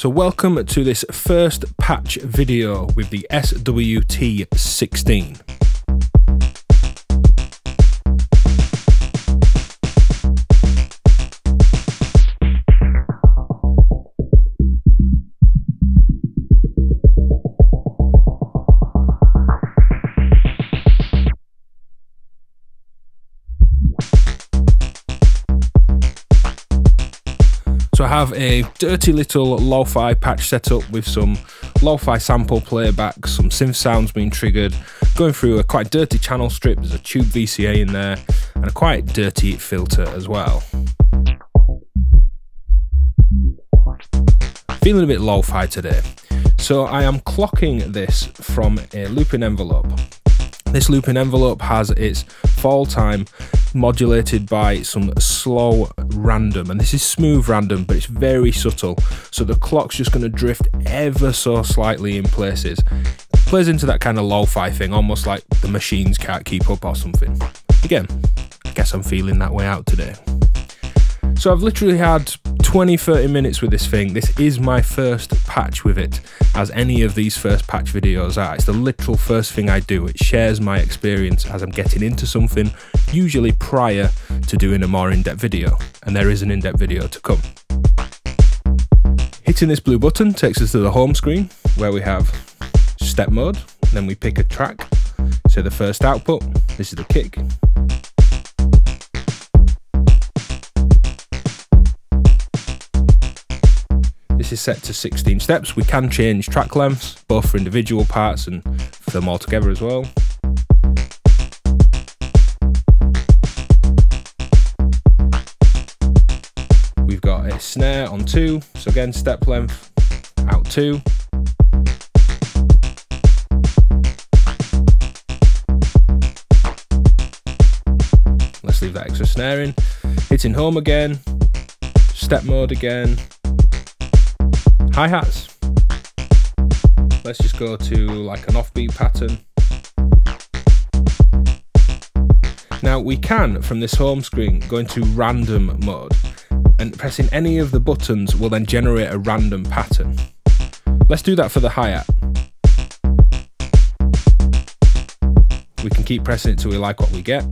So welcome to this first patch video with the SWT16. So I have a dirty little lo-fi patch set up with some lo-fi sample playback, some synth sounds being triggered, going through a quite dirty channel strip. There's a tube VCA in there and a quite dirty filter as well. Feeling a bit lo-fi today. So I am clocking this from a looping envelope. This looping envelope has its fall time modulated by some slow random, and this is smooth random, but it's very subtle, so the clock's just going to drift ever so slightly in places. It plays into that kind of lo-fi thing, almost like the machines can't keep up or something. Again, I guess I'm feeling that way out today. So I've literally had 20-30 minutes with this thing. This is my first patch with it, as any of these first patch videos are. It's the literal first thing I do. It shares my experience as I'm getting into something, usually prior to doing a more in-depth video, and there is an in-depth video to come. Hitting this blue button takes us to the home screen, where we have step mode. Then we pick a track, so the first output, this is the kick. This is set to 16 steps. We can change track lengths, both for individual parts and for them all together as well. We've got a snare on 2, so again, step length, out 2. Let's leave that extra snare in. Hitting home again, step mode again. Hi-hats. Let's just go to like an offbeat pattern. Now we can, from this home screen, go into random mode, and pressing any of the buttons will then generate a random pattern. Let's do that for the hi-hat. We can keep pressing it till we like what we get.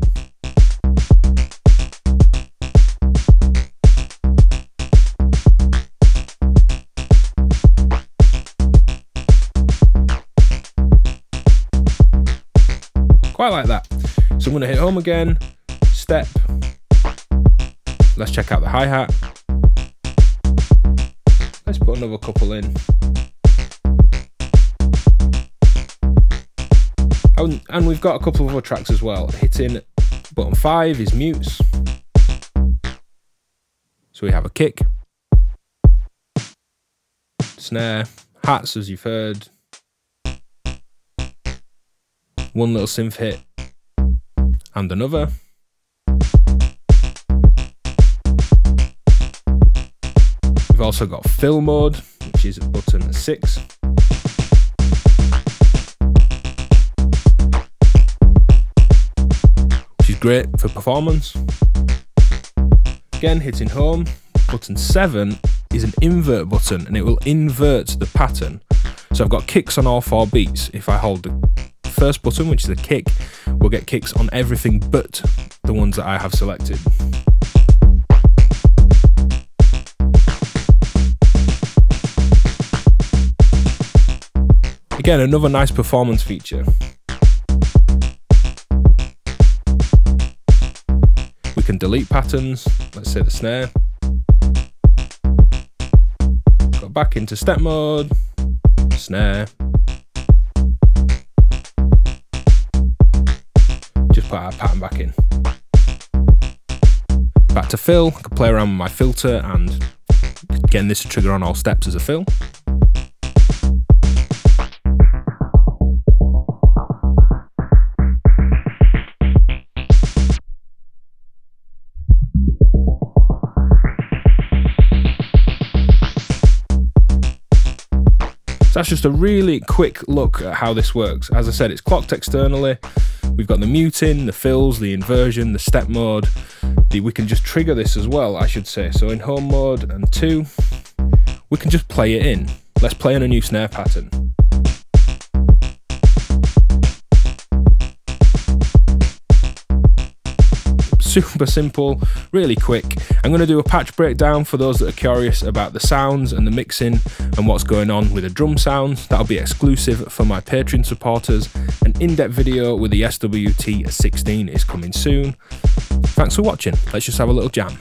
Quite like that. So I'm going to hit home again, step. Let's check out the hi-hat. Let's put another couple in. And we've got a couple of other tracks as well. Hitting button 5 is mutes. So we have a kick, snare, hats as you've heard. One little synth hit and another. We've also got fill mode, which is button 6. Which is great for performance. Again, hitting home, button 7 is an invert button, and it will invert the pattern. So I've got kicks on all 4 beats. If I hold the first button, which is the kick, we'll get kicks on everything but the ones that I have selected. Again, another nice performance feature. We can delete patterns, let's say the snare. Go back into step mode, snare. Just put our pattern back in. Back to fill, I can play around with my filter and getting this to trigger on all steps as a fill. So that's just a really quick look at how this works. As I said, it's clocked externally. We've got the muting, the fills, the inversion, the step mode. We can just trigger this as well, I should say. So in home mode and 2, we can just play it in. Let's play on a new snare pattern. Super simple, really quick. I'm going to do a patch breakdown for those that are curious about the sounds and the mixing and what's going on with the drum sounds. That'll be exclusive for my Patreon supporters. An in-depth video with the SWT16 is coming soon. Thanks for watching. Let's just have a little jam.